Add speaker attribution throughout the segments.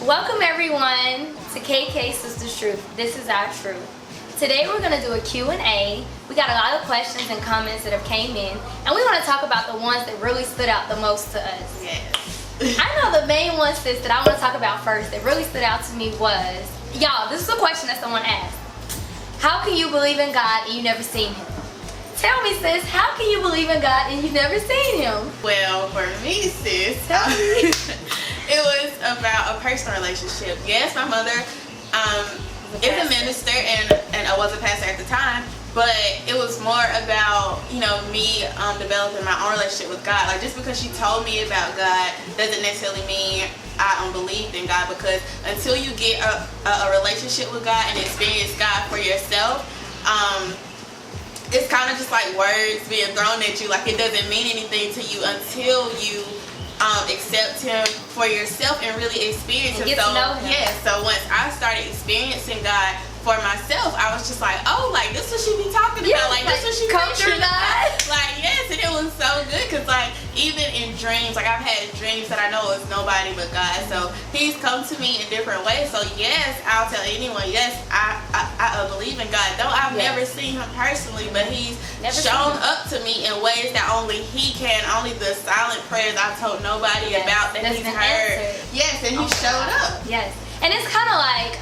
Speaker 1: Welcome everyone to KK Sisters Truth. This is our truth. Today we're going to do a Q&A. We got a lot of questions and comments that have came in, and we want to talk about the ones that really stood out the most to us.
Speaker 2: Yes.
Speaker 1: I know the main one, sis, that I want to talk about first that really stood out to me was, y'all, this is a question that someone asked. How can you believe in God and you never seen him? Tell me, sis, how can you believe in God and you've never seen him?
Speaker 2: Well, for me, sis, it was about a personal relationship. Yes, my mother is a minister and I was a pastor at the time, but it was more about, me developing my own relationship with God. Like, just because she told me about God doesn't necessarily mean I believed in God, because until you get a relationship with God and experience God for yourself, it's kind of just like words being thrown at you. Like, it doesn't mean anything to you until you accept him for yourself and really experience him.
Speaker 1: Get to know him.
Speaker 2: Yeah, so once I started experiencing God for myself, I was just like, oh, like, this is what she be talking about. Like, this is what she preaching about. Like, yes, and it was so good, because, like, even in dreams, like, I've had dreams that I know is nobody but God. So he's come to me in different ways. So yes, I'll tell anyone, yes, I believe in God. Though I've never seen him personally, but he's shown up to me in ways that only he can. Only the silent prayers I told nobody about that he's heard. Yes, and he showed up.
Speaker 1: Yes. And it's kind of like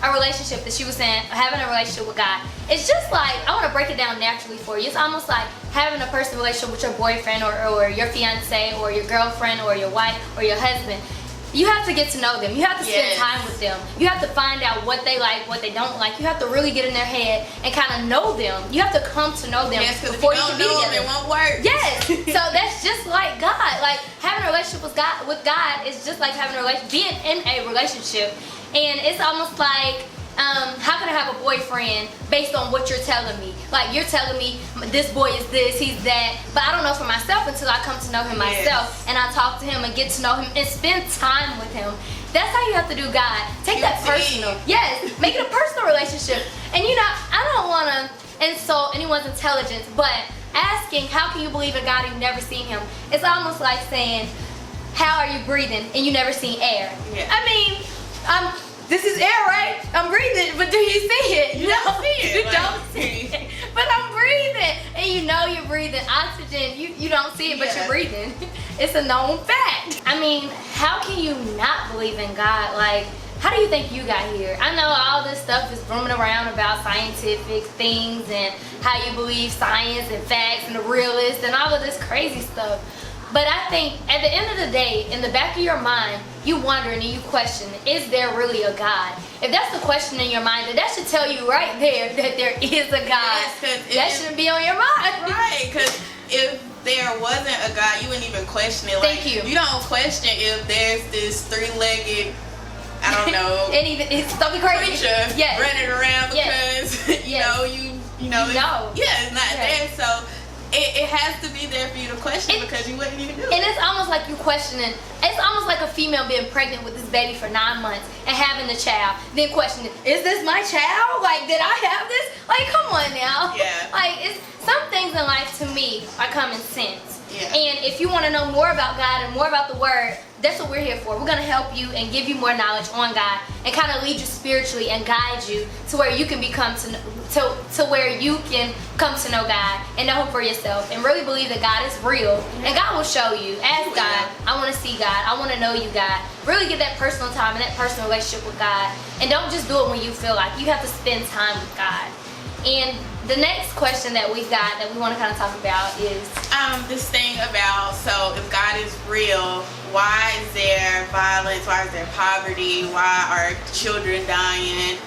Speaker 1: a relationship that she was saying, having a relationship with God. It's just like, I want to break it down naturally for you. It's almost like having a personal relationship with your boyfriend or your fiance or your girlfriend or your wife or your husband. You have to get to know them. You have to spend time with them. You have to find out what they like, what they don't like. You have to really get in their head and kind of know them. You have to come to know them before you can be together.
Speaker 2: It won't work.
Speaker 1: Yes. So that's just like God. Like, having a relationship with God is just like having being in a relationship. And it's almost like, how can I have a boyfriend based on what you're telling me? Like, you're telling me this boy is this, he's that, but I don't know for myself until I come to know him myself and I talk to him and get to know him and spend time with him. That's how you have to do God. Take that personal. Yes, make it a personal relationship. And I don't want to insult anyone's intelligence, but asking how can you believe in God and you've never seen him, it's almost like saying, how are you breathing and you never seen air?
Speaker 2: Yeah.
Speaker 1: I mean, this is air, right? I'm breathing, but do you see it?
Speaker 2: You don't see it.
Speaker 1: You don't see it. But I'm breathing. And you're breathing oxygen. You don't see it, but you're breathing. It's a known fact. I mean, how can you not believe in God? Like, how do you think you got here? I know all this stuff is roaming around about scientific things and how you believe science and facts and the realist and all of this crazy stuff. But I think at the end of the day, in the back of your mind, you wondering and you question, is there really a God? If that's the question in your mind, then that should tell you right there that there is a God.
Speaker 2: Yes,
Speaker 1: that shouldn't be on your mind.
Speaker 2: Right, because if there wasn't a God, you wouldn't even question it. Like,
Speaker 1: Thank you.
Speaker 2: You don't question if there's this three-legged, I don't know,
Speaker 1: it's don't be crazy.
Speaker 2: Creature running around because
Speaker 1: it's not
Speaker 2: there. So it has to be there for you to question because you wouldn't even do it.
Speaker 1: And it's almost like you questioning. It's almost like a female being pregnant with this baby for 9 months and having the child, then questioning, is this my child? Like, did I have this? Like, come on now.
Speaker 2: Yeah.
Speaker 1: Like, some things in life to me are common sense.
Speaker 2: Yeah.
Speaker 1: And if you want to know more about God and more about the Word, that's what we're here for. We're going to help you and give you more knowledge on God and kind of lead you spiritually and guide you to where you can become to where you can come to know God and know him for yourself and really believe that God is real. And God will show you. Ask God, I want to see God. I want to know you, God. Really get that personal time and that personal relationship with God. And don't just do it when you feel like. You have to spend time with God. And the next question that we've got that we want to kind of talk about is
Speaker 2: this thing about, so if God is real, why is there violence? Why is there poverty? Why are children dying?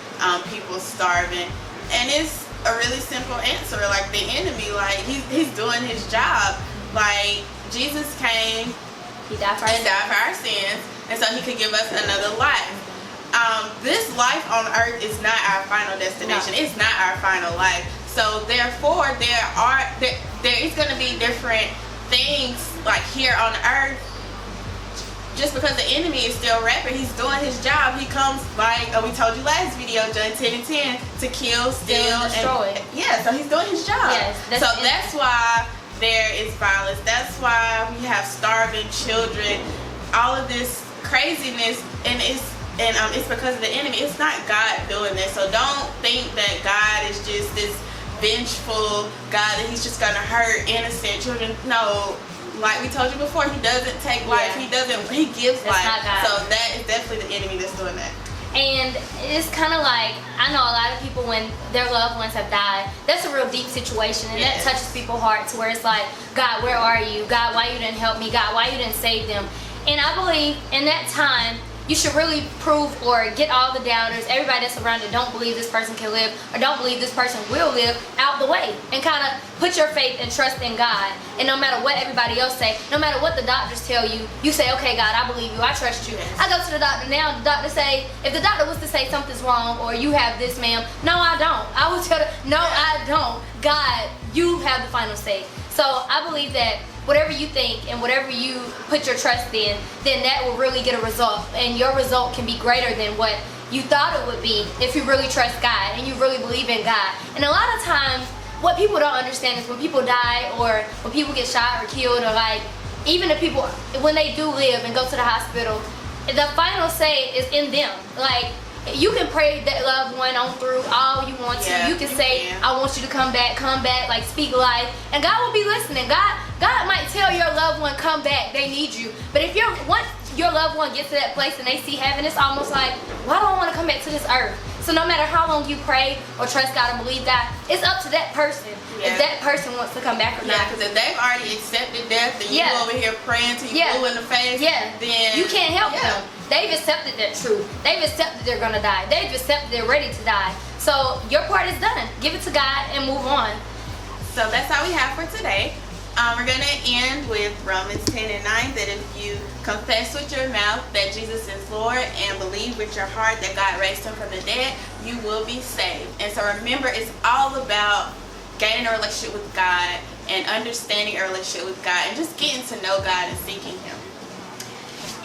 Speaker 2: People starving? And it's a really simple answer. Like, the enemy, like, he's doing his job. Like, Jesus came,
Speaker 1: he died for
Speaker 2: our sins, and so he could give us another life. This life on earth is not our final destination. No. It's not our final life. So therefore, there is going to be different things like here on earth. Just because the enemy is still rapping, he's doing his job. He comes, like we told you last video, John 10:10, to kill, steal,
Speaker 1: and destroy.
Speaker 2: So he's doing his job.
Speaker 1: Yes,
Speaker 2: that's why there is violence. That's why we have starving children. All of this craziness, and and it's because of the enemy. It's not God doing this. So don't think that God is just this vengeful God, that he's just gonna hurt innocent children. No, like we told you before, he doesn't take life. He gives
Speaker 1: That's
Speaker 2: life.
Speaker 1: not God.
Speaker 2: So that is definitely the enemy that's doing that.
Speaker 1: And it's kind of like, I know a lot of people, when their loved ones have died, that's a real deep situation, and that touches people's hearts, where it's like, God, where are you? God, why you didn't help me? God, why you didn't save them? And I believe in that time, you should really prove or get all the doubters, everybody that's around that don't believe this person can live or don't believe this person will live, out the way, and kind of put your faith and trust in God. And no matter what everybody else say, no matter what the doctors tell you, you say, okay, God, I believe you, I trust you. I go to the doctor now, the doctor say, if the doctor was to say something's wrong or you have this, ma'am, no, I don't. I would tell her, no, I don't. God, you have the final say. So I believe that whatever you think and whatever you put your trust in, then that will really get a result, and your result can be greater than what you thought it would be if you really trust God and you really believe in God. And a lot of times what people don't understand is when people die or when people get shot or killed, or like even the people when they do live and go to the hospital, the final say is in them. Like, you can pray that loved one on through all you want to. You can say, I want you to come back, like speak life. And God will be listening. God might tell your loved one, come back, they need you. But if once your loved one gets to that place and they see heaven, it's almost like, why do I want to come back to this earth? So no matter how long you pray or trust God and believe God, it's up to that person if that person wants to come back or not.
Speaker 2: Yeah, because if they've already accepted death and you over here praying till you blue in the face, then
Speaker 1: you can't help them. They've accepted that truth. They've accepted they're gonna die. They've accepted they're ready to die. So your part is done. Give it to God and move on.
Speaker 2: So that's all we have for today. We're going to end with Romans 10 and 9, that if you confess with your mouth that Jesus is Lord and believe with your heart that God raised him from the dead, you will be saved. And so remember, it's all about gaining a relationship with God and understanding a relationship with God and just getting to know God and seeking him.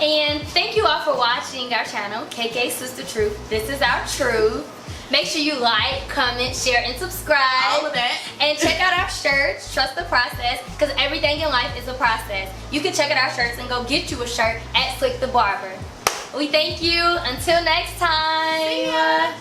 Speaker 1: And thank you all for watching our channel, KK Sister Truth. This is our truth. Make sure you like, comment, share, and subscribe.
Speaker 2: All of that.
Speaker 1: And check out our shirts. Trust the process, because everything in life is a process. You can check out our shirts and go get you a shirt at Slick the Barber. We thank you. Until next time.
Speaker 2: See ya.